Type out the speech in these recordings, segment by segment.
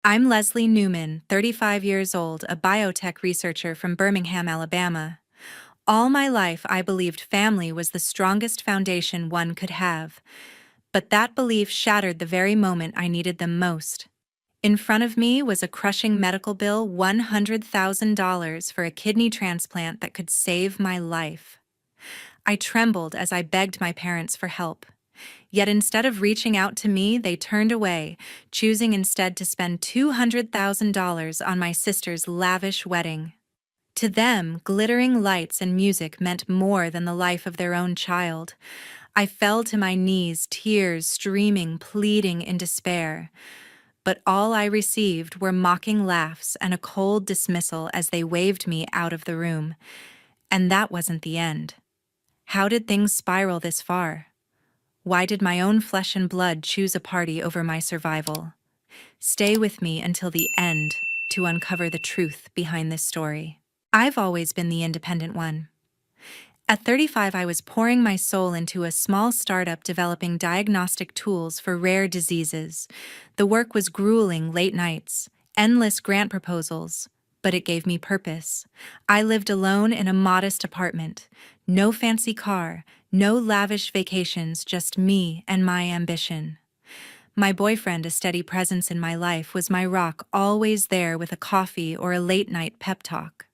I'm Leslie Newman, 35 years old, a biotech researcher from Birmingham, Alabama. All my life, I believed family was the strongest foundation one could have. But that belief shattered the very moment I needed them most. In front of me was a crushing medical bill, $100,000 for a kidney transplant that could save my life. I trembled as I begged my parents for help. Yet instead of reaching out to me, they turned away, choosing instead to spend $200,000 on my sister's lavish wedding. To them, glittering lights and music meant more than the life of their own child. I fell to my knees, tears streaming, pleading in despair. But all I received were mocking laughs and a cold dismissal as they waved me out of the room. And that wasn't the end. How did things spiral this far? Why did my own flesh and blood choose a party over my survival? Stay with me until the end to uncover the truth behind this story. I've always been the independent one. At 35, I was pouring my soul into a small startup developing diagnostic tools for rare diseases. The work was grueling late nights, endless grant proposals, but it gave me purpose. I lived alone in a modest apartment. No fancy car, no lavish vacations, just me and my ambition. My boyfriend, a steady presence in my life, was my rock, always there with a coffee or a late-night pep talk.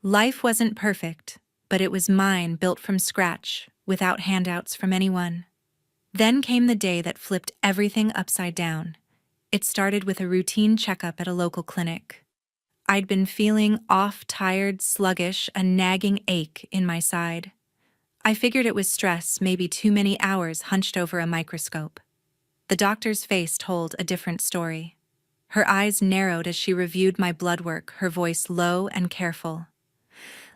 Life wasn't perfect, but it was mine, built from scratch, without handouts from anyone. Then came the day that flipped everything upside down. It started with a routine checkup at a local clinic. I'd been feeling off, tired, sluggish, a nagging ache in my side. I figured it was stress, maybe too many hours hunched over a microscope. The doctor's face told a different story. Her eyes narrowed as she reviewed my blood work, her voice low and careful.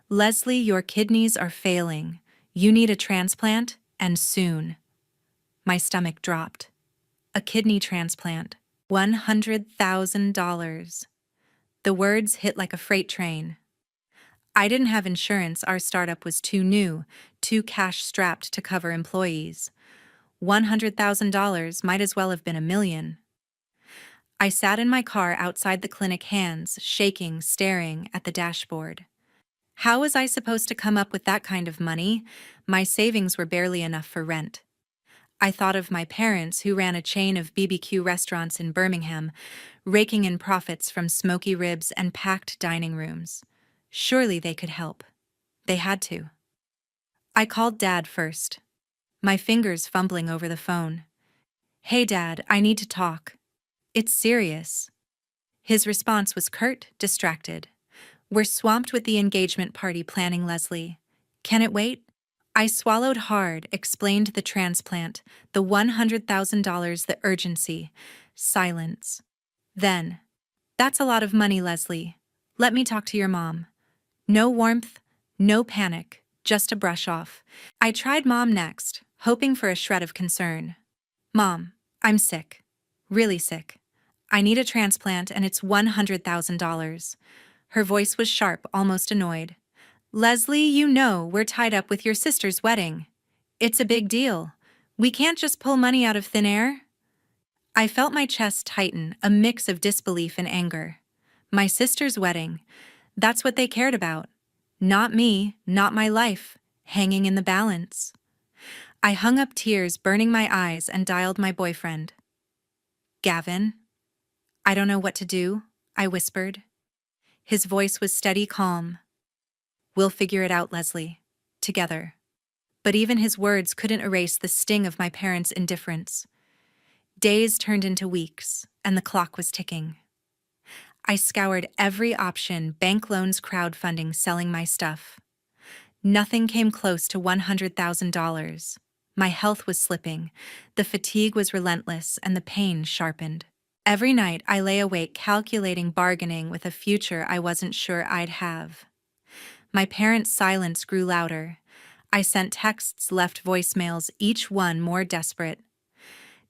"Leslie, your kidneys are failing. You need a transplant, and soon." My stomach dropped. A kidney transplant. $100,000. The words hit like a freight train. I didn't have insurance. Our startup was too new, too cash-strapped to cover employees. $100,000 might as well have been $1 million. I sat in my car outside the clinic, hands shaking, staring at the dashboard. How was I supposed to come up with that kind of money? My savings were barely enough for rent. I thought of my parents, who ran a chain of BBQ restaurants in Birmingham, raking in profits from smoky ribs and packed dining rooms. Surely they could help. They had to. I called Dad first, my fingers fumbling over the phone. "Hey, Dad, I need to talk. It's serious." His response was curt, distracted. "We're swamped with the engagement party planning, Leslie. Can it wait?" I swallowed hard, explained the transplant, the $100,000, the urgency. Silence. Then, "That's a lot of money, Leslie. Let me talk to your mom." No warmth, no panic, just a brush off. I tried Mom next, hoping for a shred of concern. "Mom, I'm sick. Really sick. I need a transplant and it's $100,000. Her voice was sharp, almost annoyed. "Leslie, you know we're tied up with your sister's wedding. It's a big deal. We can't just pull money out of thin air." I felt my chest tighten, a mix of disbelief and anger. My sister's wedding. That's what they cared about. Not me, not my life, hanging in the balance. I hung up, tears burning my eyes, and dialed my boyfriend. "Gavin." "I don't know what to do," I whispered. His voice was steady, calm. "We'll figure it out, Leslie. Together." But even his words couldn't erase the sting of my parents' indifference. Days turned into weeks, and the clock was ticking. I scoured every option: bank loans, crowdfunding, selling my stuff. Nothing came close to $100,000. My health was slipping, the fatigue was relentless, and the pain sharpened. Every night I lay awake calculating, bargaining with a future I wasn't sure I'd have. My parents' silence grew louder. I sent texts, left voicemails, each one more desperate.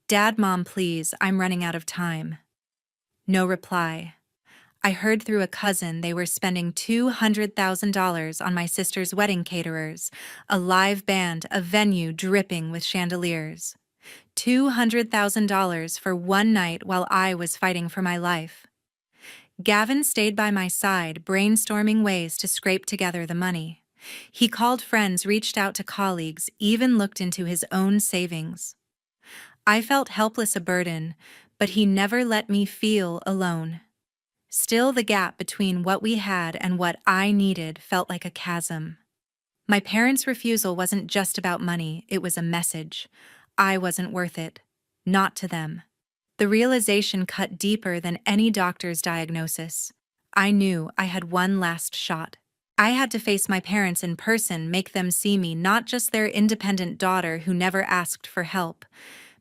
"Dad, Mom, please, I'm running out of time." No reply. I heard through a cousin they were spending $200,000 on my sister's wedding caterers, a live band, a venue dripping with chandeliers. $200,000 for one night while I was fighting for my life. Gavin stayed by my side, brainstorming ways to scrape together the money. He called friends, reached out to colleagues, even looked into his own savings. I felt helpless, a burden, but he never let me feel alone. Still, the gap between what we had and what I needed felt like a chasm. My parents' refusal wasn't just about money, it was a message. I wasn't worth it. Not to them. The realization cut deeper than any doctor's diagnosis. I knew I had one last shot. I had to face my parents in person, make them see me, not just their independent daughter who never asked for help.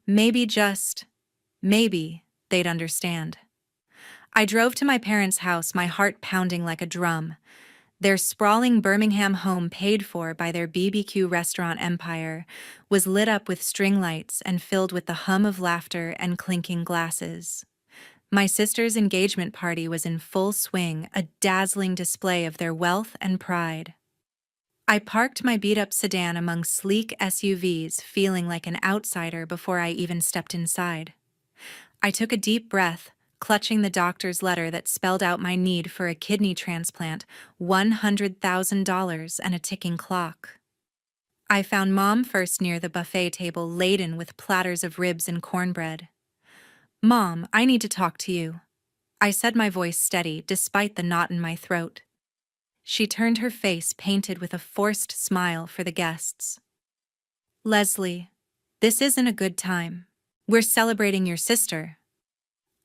Maybe, they'd understand. I drove to my parents' house, my heart pounding like a drum. Their sprawling Birmingham home, paid for by their BBQ restaurant empire, was lit up with string lights and filled with the hum of laughter and clinking glasses. My sister's engagement party was in full swing, a dazzling display of their wealth and pride. I parked my beat-up sedan among sleek SUVs, feeling like an outsider before I even stepped inside. I took a deep breath, clutching the doctor's letter that spelled out my need for a kidney transplant, $100,000, and a ticking clock. I found Mom first near the buffet table, laden with platters of ribs and cornbread. "Mom, I need to talk to you," I said, my voice steady despite the knot in my throat. She turned, her face painted with a forced smile for the guests. "Leslie, this isn't a good time. We're celebrating your sister."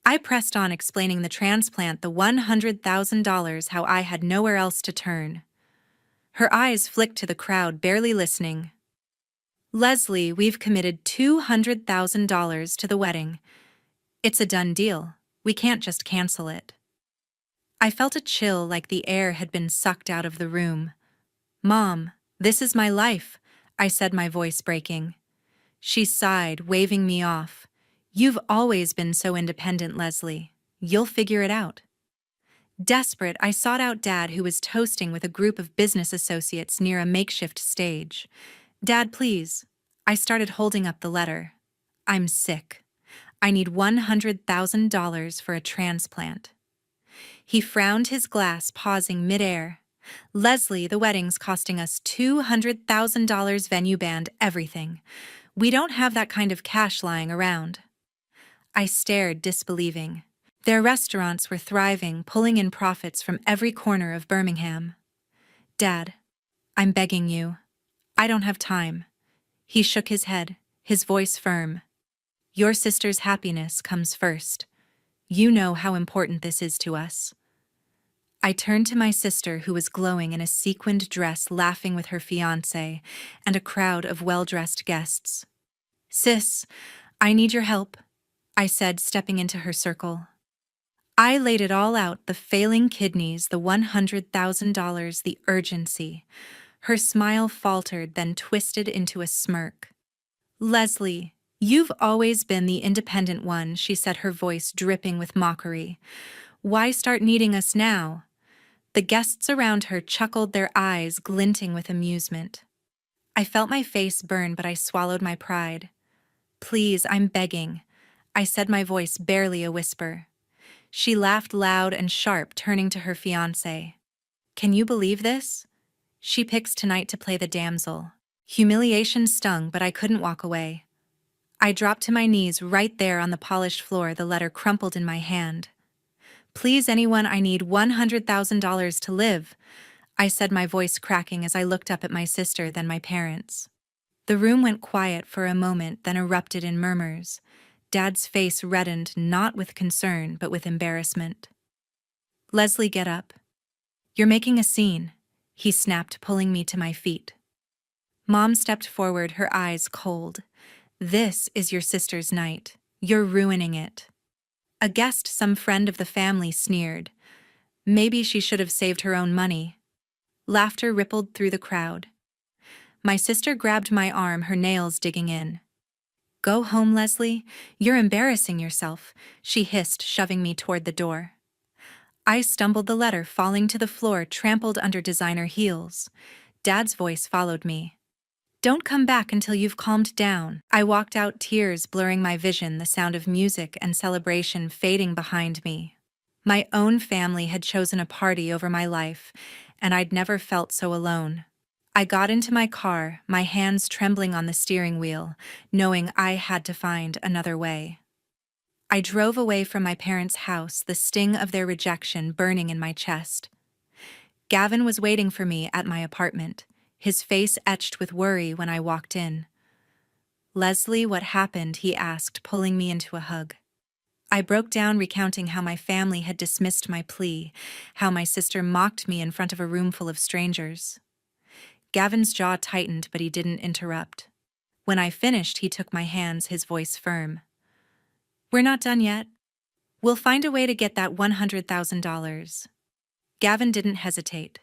I pressed on, explaining the transplant, the $100,000, how I had nowhere else to turn. Her eyes flicked to the crowd, barely listening. "Leslie, we've committed $200,000 to the wedding. It's a done deal. We can't just cancel it." I felt a chill, like the air had been sucked out of the room. "Mom, this is my life," I said, my voice breaking. She sighed, waving me off. "You've always been so independent, Leslie. You'll figure it out." Desperate, I sought out Dad, who was toasting with a group of business associates near a makeshift stage. "Dad, please." I started, holding up the letter. "I'm sick. I need $100,000 for a transplant." He frowned, his glass pausing midair. "Leslie, the wedding's costing us $200,000, venue, band, everything. We don't have that kind of cash lying around." I stared, disbelieving. Their restaurants were thriving, pulling in profits from every corner of Birmingham. "Dad, I'm begging you. I don't have time." He shook his head, his voice firm. "Your sister's happiness comes first. You know how important this is to us." I turned to my sister, who was glowing in a sequined dress, laughing with her fiancé and a crowd of well-dressed guests. "Sis, I need your help," I said, stepping into her circle. I laid it all out: the failing kidneys, the $100,000, the urgency. Her smile faltered, then twisted into a smirk. "Leslie, you've always been the independent one," she said, her voice dripping with mockery. "Why start needing us now?" The guests around her chuckled, their eyes glinting with amusement. I felt my face burn, but I swallowed my pride. "Please, I'm begging," I said, my voice barely a whisper. She laughed loud and sharp, turning to her fiancé. "Can you believe this? She picks tonight to play the damsel." Humiliation stung, but I couldn't walk away. I dropped to my knees right there on the polished floor, the letter crumpled in my hand. "Please, anyone, I need $100,000 to live," I said, my voice cracking as I looked up at my sister, then my parents. The room went quiet for a moment, then erupted in murmurs. Dad's face reddened, not with concern, but with embarrassment. "Leslie, get up. You're making a scene," he snapped, pulling me to my feet. Mom stepped forward, her eyes cold. "This is your sister's night. You're ruining it." A guest, some friend of the family, sneered. "Maybe she should have saved her own money." Laughter rippled through the crowd. My sister grabbed my arm, her nails digging in. "Go home, Leslie. You're embarrassing yourself," she hissed, shoving me toward the door. I stumbled, the letter falling to the floor, trampled under designer heels. Dad's voice followed me. Don't come back until you've calmed down. I walked out, tears blurring my vision, the sound of music and celebration fading behind me. My own family had chosen a party over my life, and I'd never felt so alone. I got into my car, my hands trembling on the steering wheel, knowing I had to find another way. I drove away from my parents' house, the sting of their rejection burning in my chest. Gavin was waiting for me at my apartment, his face etched with worry when I walked in. "Leslie, what happened?" he asked, pulling me into a hug. I broke down, recounting how my family had dismissed my plea, how my sister mocked me in front of a room full of strangers. Gavin's jaw tightened, but he didn't interrupt. When I finished, he took my hands, his voice firm. "We're not done yet. We'll find a way to get that $100,000. Gavin didn't hesitate.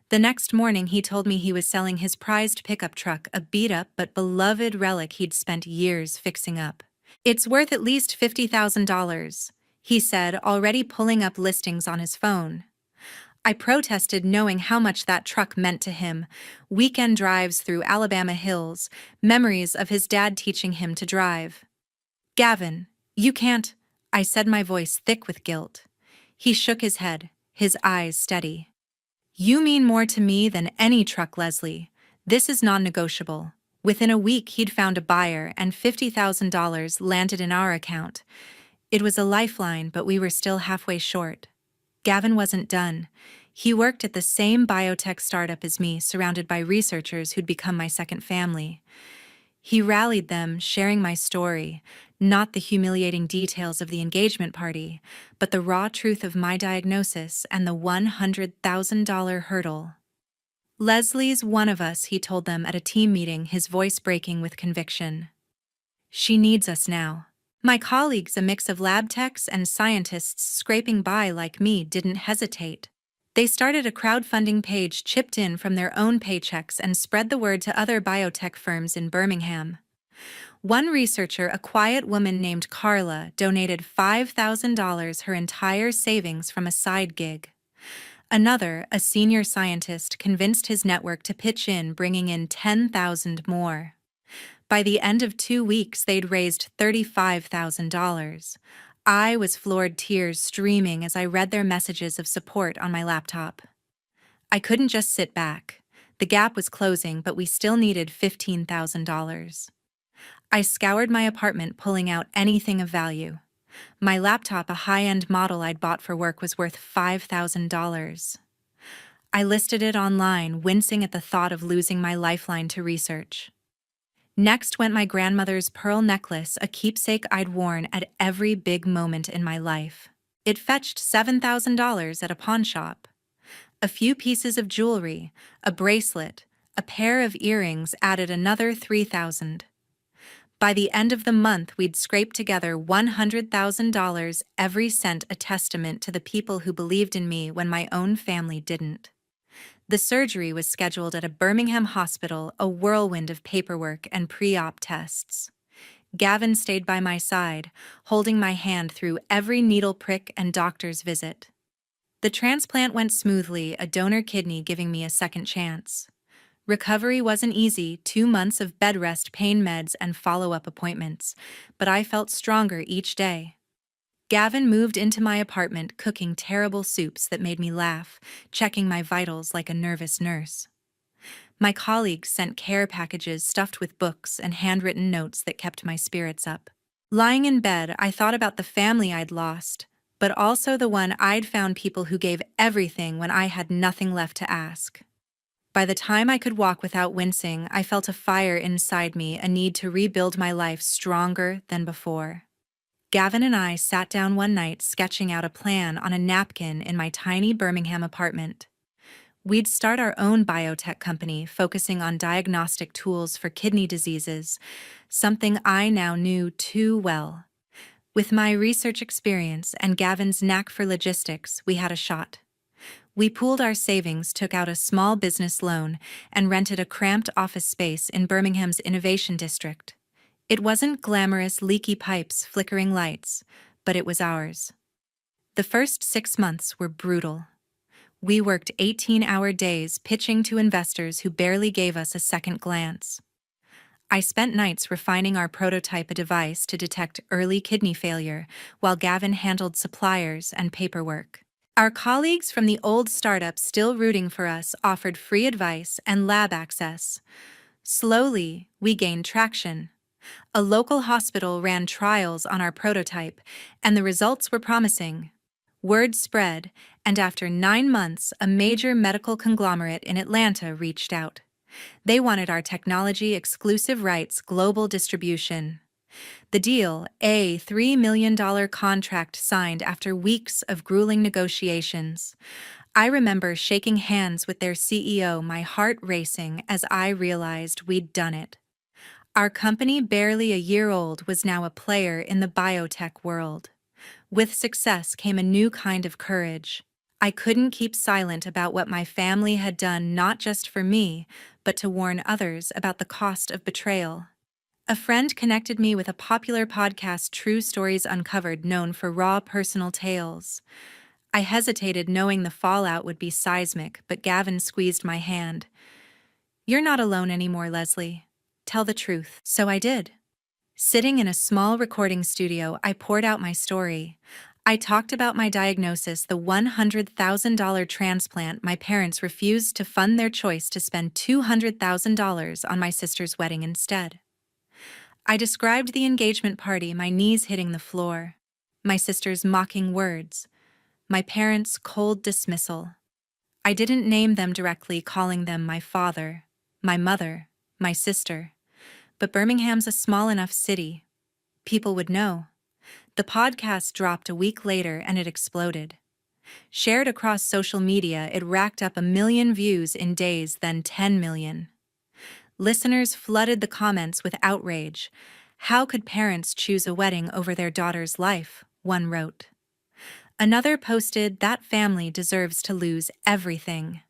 The next morning, he told me he was selling his prized pickup truck, a beat-up but beloved relic he'd spent years fixing up. "It's worth at least $50,000, he said, already pulling up listings on his phone. I protested, knowing how much that truck meant to him. Weekend drives through Alabama hills, memories of his dad teaching him to drive. "Gavin, you can't," I said, my voice thick with guilt. He shook his head, his eyes steady. "You mean more to me than any truck, Leslie. This is non-negotiable." Within a week, he'd found a buyer, and $50,000 landed in our account. It was a lifeline, but we were still halfway short. Gavin wasn't done. He worked at the same biotech startup as me, surrounded by researchers who'd become my second family. He rallied them, sharing my story, not the humiliating details of the engagement party, but the raw truth of my diagnosis and the $100,000 hurdle. "Leslie's one of us," he told them at a team meeting, his voice breaking with conviction. "She needs us now." My colleagues, a mix of lab techs and scientists scraping by like me, didn't hesitate. They started a crowdfunding page, chipped in from their own paychecks, and spread the word to other biotech firms in Birmingham. One researcher, a quiet woman named Carla, donated $5,000, her entire savings from a side gig. Another, a senior scientist, convinced his network to pitch in, bringing in $10,000 more. By the end of 2 weeks, they'd raised $35,000. I was floored, tears streaming as I read their messages of support on my laptop. I couldn't just sit back. The gap was closing, but we still needed $15,000. I scoured my apartment, pulling out anything of value. My laptop, a high-end model I'd bought for work, was worth $5,000. I listed it online, wincing at the thought of losing my lifeline to research. Next went my grandmother's pearl necklace, a keepsake I'd worn at every big moment in my life. It fetched $7,000 at a pawn shop. A few pieces of jewelry, a bracelet, a pair of earrings added another $3,000. By the end of the month, we'd scraped together $100,000, every cent a testament to the people who believed in me when my own family didn't. The surgery was scheduled at a Birmingham hospital, a whirlwind of paperwork and pre-op tests. Gavin stayed by my side, holding my hand through every needle prick and doctor's visit. The transplant went smoothly, a donor kidney giving me a second chance. Recovery wasn't easy, 2 months of bed rest, pain meds, and follow-up appointments, but I felt stronger each day. Gavin moved into my apartment, cooking terrible soups that made me laugh, checking my vitals like a nervous nurse. My colleagues sent care packages stuffed with books and handwritten notes that kept my spirits up. Lying in bed, I thought about the family I'd lost, but also the one I'd found, people who gave everything when I had nothing left to ask. By the time I could walk without wincing, I felt a fire inside me, a need to rebuild my life stronger than before. Gavin and I sat down one night, sketching out a plan on a napkin in my tiny Birmingham apartment. We'd start our own biotech company, focusing on diagnostic tools for kidney diseases, something I now knew too well. With my research experience and Gavin's knack for logistics, we had a shot. We pooled our savings, took out a small business loan, and rented a cramped office space in Birmingham's Innovation District. It wasn't glamorous, leaky pipes, flickering lights, but it was ours. The first 6 months were brutal. We worked 18-hour days, pitching to investors who barely gave us a second glance. I spent nights refining our prototype, a device to detect early kidney failure, while Gavin handled suppliers and paperwork. Our colleagues from the old startup, still rooting for us, offered free advice and lab access. Slowly, we gained traction. A local hospital ran trials on our prototype, and the results were promising. Word spread, and after 9 months, a major medical conglomerate in Atlanta reached out. They wanted our technology exclusive rights, global distribution. The deal, a $3 million contract signed after weeks of grueling negotiations. I remember shaking hands with their CEO, my heart racing as I realized we'd done it. Our company, barely a year old, was now a player in the biotech world. With success came a new kind of courage. I couldn't keep silent about what my family had done, not just for me, but to warn others about the cost of betrayal. A friend connected me with a popular podcast, True Stories Uncovered, known for raw personal tales. I hesitated, knowing the fallout would be seismic, but Gavin squeezed my hand. "You're not alone anymore, Leslie. Tell the truth." So I did. Sitting in a small recording studio, I poured out my story. I talked about my diagnosis, the $100,000 transplant my parents refused to fund, their choice to spend $200,000 on my sister's wedding instead. I described the engagement party, my knees hitting the floor, my sister's mocking words, my parents' cold dismissal. I didn't name them directly, calling them my father, my mother, my sister. But Birmingham's a small enough city. People would know. The podcast dropped a week later and it exploded. Shared across social media, it racked up 1 million views in days, then 10 million. Listeners flooded the comments with outrage. "How could parents choose a wedding over their daughter's life?" one wrote. Another posted, "That family deserves to lose everything."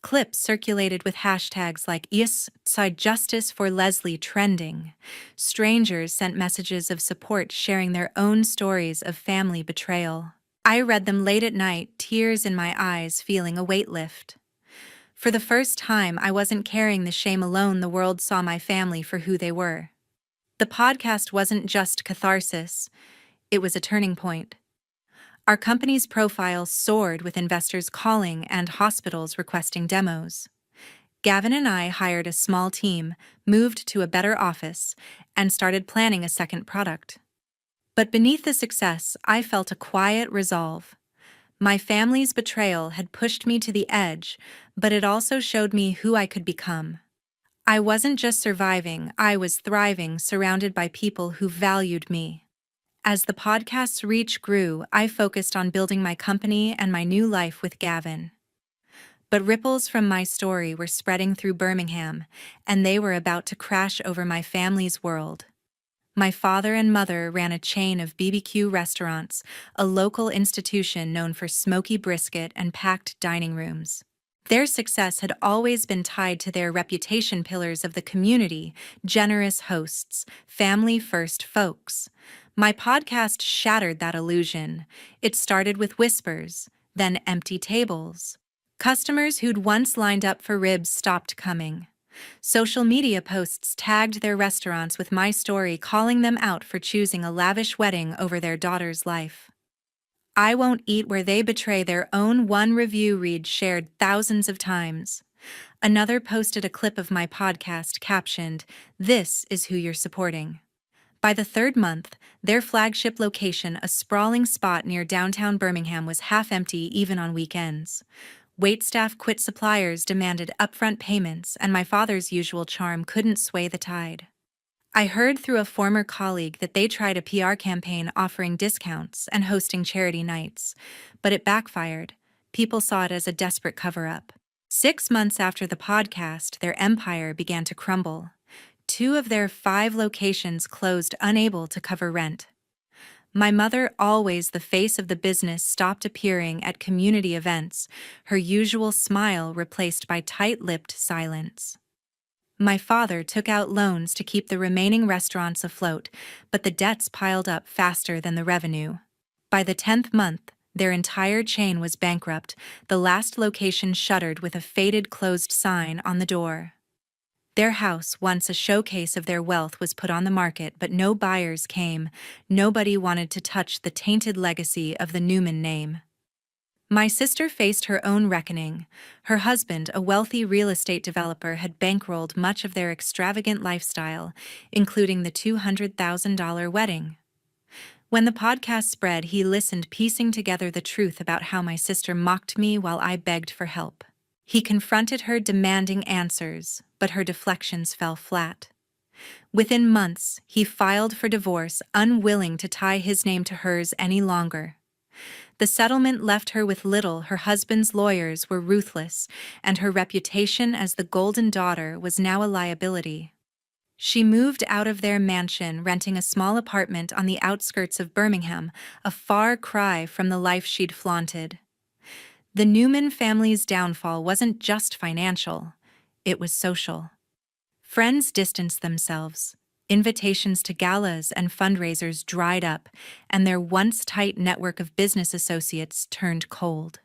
Clips circulated with hashtags like "Yes, side justice for Leslie" trending. Strangers sent messages of support, sharing their own stories of family betrayal. I read them late at night, tears in my eyes, feeling a weight lift. For the first time, I wasn't carrying the shame alone. The world saw my family for who they were. The podcast wasn't just catharsis, it was a turning point. Our company's profile soared, with investors calling and hospitals requesting demos. Gavin and I hired a small team, moved to a better office, and started planning a second product. But beneath the success, I felt a quiet resolve. My family's betrayal had pushed me to the edge, but it also showed me who I could become. I wasn't just surviving, I was thriving, surrounded by people who valued me. As the podcast's reach grew, I focused on building my company and my new life with Gavin. But ripples from my story were spreading through Birmingham, and they were about to crash over my family's world. My father and mother ran a chain of BBQ restaurants, a local institution known for smoky brisket and packed dining rooms. Their success had always been tied to their reputation pillars of the community: generous hosts, family-first folks. My podcast shattered that illusion. It started with whispers, then empty tables. Customers who'd once lined up for ribs stopped coming. Social media posts tagged their restaurants with my story, calling them out for choosing a lavish wedding over their daughter's life. "I won't eat where they betray their own," one review read, shared thousands of times. Another posted a clip of my podcast captioned, "This is who you're supporting." By the third month, their flagship location, a sprawling spot near downtown Birmingham, was half empty even on weekends. Waitstaff quit, suppliers demanded upfront payments, and my father's usual charm couldn't sway the tide. I heard through a former colleague that they tried a PR campaign offering discounts and hosting charity nights, but it backfired. People saw it as a desperate cover-up. 6 months after the podcast, their empire began to crumble. 2 of their 5 locations closed, unable to cover rent. My mother, always the face of the business, stopped appearing at community events, her usual smile replaced by tight-lipped silence. My father took out loans to keep the remaining restaurants afloat, but the debts piled up faster than the revenue. By the 10th month, their entire chain was bankrupt, the last location shuttered with a faded closed sign on the door. Their house, once a showcase of their wealth, was put on the market, but no buyers came. Nobody wanted to touch the tainted legacy of the Newman name. My sister faced her own reckoning. Her husband, a wealthy real estate developer, had bankrolled much of their extravagant lifestyle, including the $200,000 wedding. When the podcast spread, he listened, piecing together the truth about how my sister mocked me while I begged for help. He confronted her, demanding answers, but her deflections fell flat. Within months, he filed for divorce, unwilling to tie his name to hers any longer. The settlement left her with little. Her husband's lawyers were ruthless, and her reputation as the golden daughter was now a liability. She moved out of their mansion, renting a small apartment on the outskirts of Birmingham, a far cry from the life she'd flaunted. The Newman family's downfall wasn't just financial, it was social. Friends distanced themselves. Invitations to galas and fundraisers dried up, and their once tight network of business associates turned cold.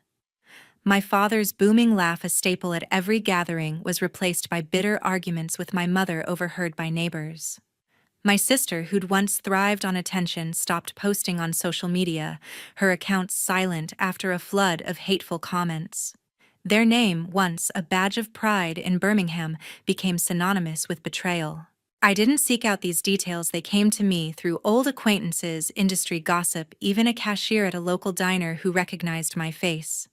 My father's booming laugh, a staple at every gathering, was replaced by bitter arguments with my mother overheard by neighbors. My sister, who'd once thrived on attention, stopped posting on social media, her accounts silent after a flood of hateful comments. Their name, once a badge of pride in Birmingham, became synonymous with betrayal. I didn't seek out these details, they came to me through old acquaintances, industry gossip, even a cashier at a local diner who recognized my face.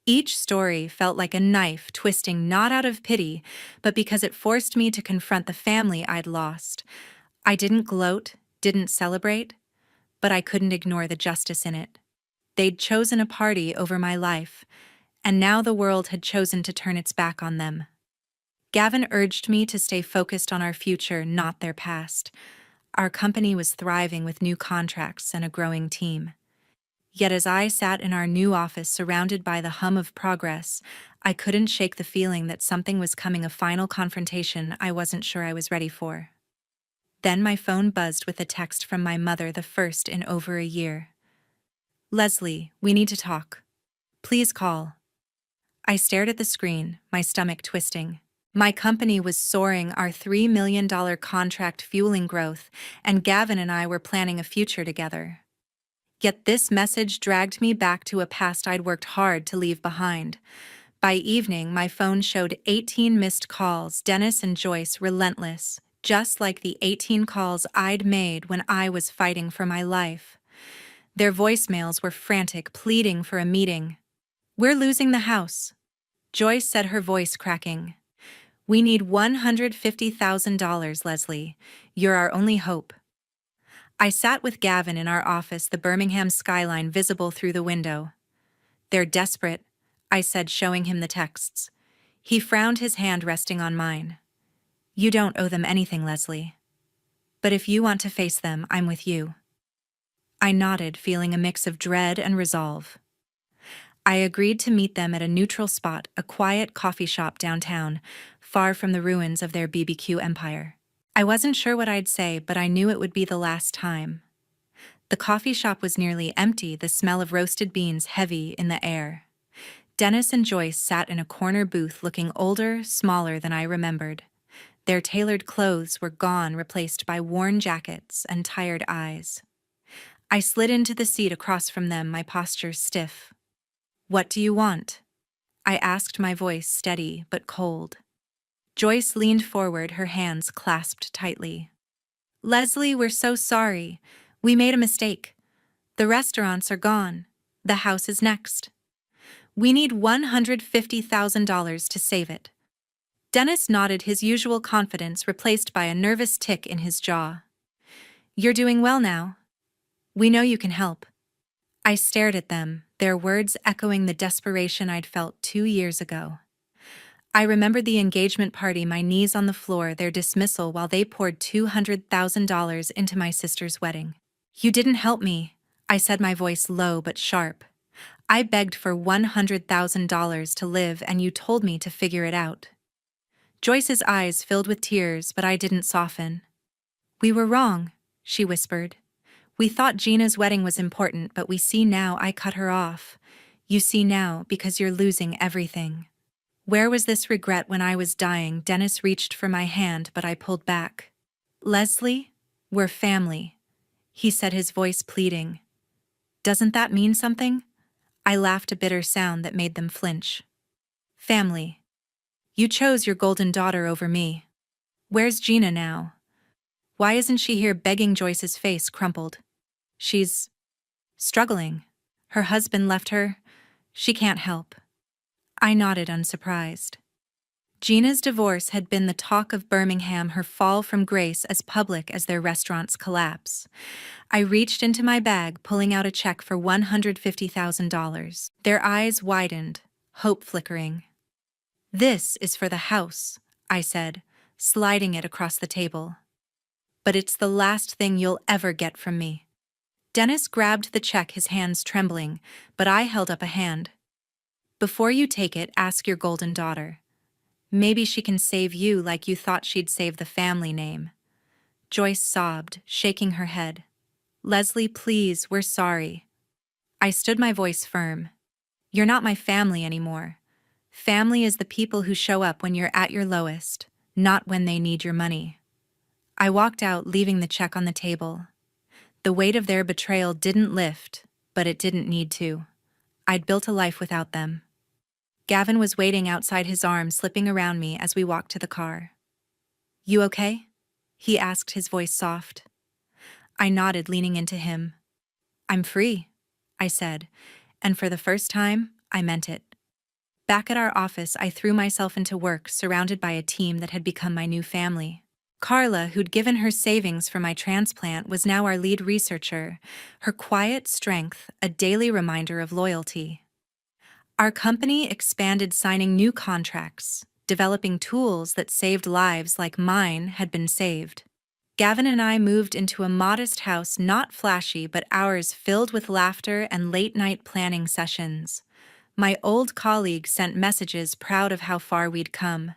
Each story felt like a knife twisting not out of pity, but because it forced me to confront the family I'd lost. I didn't gloat, didn't celebrate, but I couldn't ignore the justice in it. They'd chosen a party over my life, and now the world had chosen to turn its back on them. Gavin urged me to stay focused on our future, not their past. Our company was thriving with new contracts and a growing team. Yet as I sat in our new office surrounded by the hum of progress, I couldn't shake the feeling that something was coming, a final confrontation I wasn't sure I was ready for. Then my phone buzzed with a text from my mother, the first in over a year. "Leslie, we need to talk. Please call." I stared at the screen, my stomach twisting. My company was soaring, our $3 million contract fueling growth, and Gavin and I were planning a future together. Yet this message dragged me back to a past I'd worked hard to leave behind. By evening, my phone showed 18 missed calls, Dennis and Joyce, relentless, just like the 18 calls I'd made when I was fighting for my life. Their voicemails were frantic, pleading for a meeting. "We're losing the house," Joyce said, her voice cracking. "We need $150,000, Leslie. You're our only hope." I sat with Gavin in our office, the Birmingham skyline visible through the window. "They're desperate," I said, showing him the texts. He frowned, his hand resting on mine. "You don't owe them anything, Leslie. But if you want to face them, I'm with you." I nodded, feeling a mix of dread and resolve. I agreed to meet them at a neutral spot, a quiet coffee shop downtown, far from the ruins of their BBQ empire. I wasn't sure what I'd say, but I knew it would be the last time. The coffee shop was nearly empty, the smell of roasted beans heavy in the air. Dennis and Joyce sat in a corner booth, looking older, smaller than I remembered. Their tailored clothes were gone, replaced by worn jackets and tired eyes. I slid into the seat across from them, my posture stiff. "What do you want?" I asked, my voice steady but cold. Joyce leaned forward, her hands clasped tightly. "Leslie, we're so sorry. We made a mistake. The restaurants are gone. The house is next. We need $150,000 to save it." Dennis nodded, his usual confidence replaced by a nervous tick in his jaw. "You're doing well now. We know you can help." I stared at them, their words echoing the desperation I'd felt 2 years ago. I remembered the engagement party, my knees on the floor, their dismissal while they poured $200,000 into my sister's wedding. "You didn't help me," I said, my voice low but sharp. "I begged for $100,000 to live, and you told me to figure it out." Joyce's eyes filled with tears, but I didn't soften. "We were wrong," she whispered. "We thought Gina's wedding was important, but we see now I cut her off. You see now because you're losing everything." Where was this regret when I was dying? Dennis reached for my hand, but I pulled back. Leslie, we're family, he said, his voice pleading. Doesn't that mean something? I laughed, a bitter sound that made them flinch. Family. You chose your golden daughter over me. Where's Gina now? Why isn't she here? Begging. Joyce's face crumpled. She's struggling. Her husband left her. She can't help. I nodded, unsurprised. Gina's divorce had been the talk of Birmingham, her fall from grace as public as their restaurant's collapse. I reached into my bag, pulling out a check for $150,000. Their eyes widened, hope flickering. This is for the house, I said, sliding it across the table. But it's the last thing you'll ever get from me. Dennis grabbed the check, his hands trembling, but I held up a hand. Before you take it, ask your golden daughter. Maybe she can save you like you thought she'd save the family name. Joyce sobbed, shaking her head. Leslie, please, we're sorry. I stood, my voice firm. You're not my family anymore. Family is the people who show up when you're at your lowest, not when they need your money. I walked out, leaving the check on the table. The weight of their betrayal didn't lift, but it didn't need to. I'd built a life without them. Gavin was waiting outside, his arm slipping around me as we walked to the car. You okay? He asked, his voice soft. I nodded, leaning into him. I'm free, I said, and for the first time, I meant it. Back at our office, I threw myself into work, surrounded by a team that had become my new family. Carla, who'd given her savings for my transplant, was now our lead researcher, her quiet strength a daily reminder of loyalty. Our company expanded, signing new contracts, developing tools that saved lives like mine had been saved. Gavin and I moved into a modest house, not flashy, but ours, filled with laughter and late-night planning sessions. My old colleagues sent messages, proud of how far we'd come.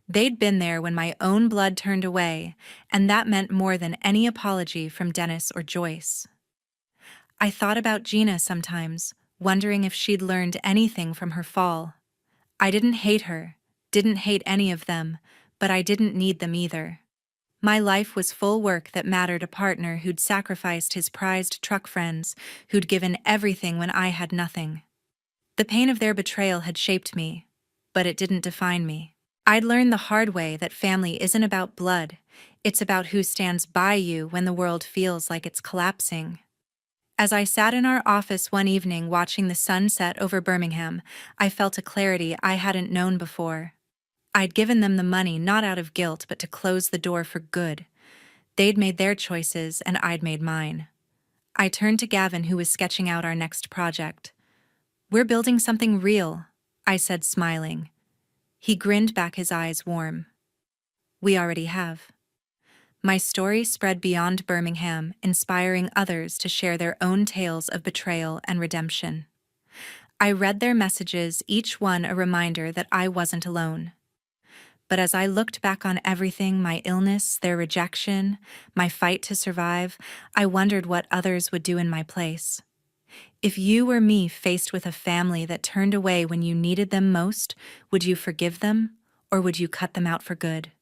They'd been there when my own blood turned away, and that meant more than any apology from Dennis or Joyce. I thought about Gina sometimes, wondering if she'd learned anything from her fall. I didn't hate her, didn't hate any of them, but I didn't need them either. My life was full work that mattered, a partner who'd sacrificed his prized truck friends, who'd given everything when I had nothing. The pain of their betrayal had shaped me, but it didn't define me. I'd learned the hard way that family isn't about blood, it's about who stands by you when the world feels like it's collapsing. As I sat in our office one evening watching the sun set over Birmingham, I felt a clarity I hadn't known before. I'd given them the money not out of guilt, but to close the door for good. They'd made their choices, and I'd made mine. I turned to Gavin, who was sketching out our next project. We're building something real, I said, smiling. He grinned back, his eyes warm. We already have. My story spread beyond Birmingham, inspiring others to share their own tales of betrayal and redemption. I read their messages, each one a reminder that I wasn't alone. But as I looked back on everything, my illness, their rejection, my fight to survive, I wondered what others would do in my place. If you were me, faced with a family that turned away when you needed them most, would you forgive them, or would you cut them out for good?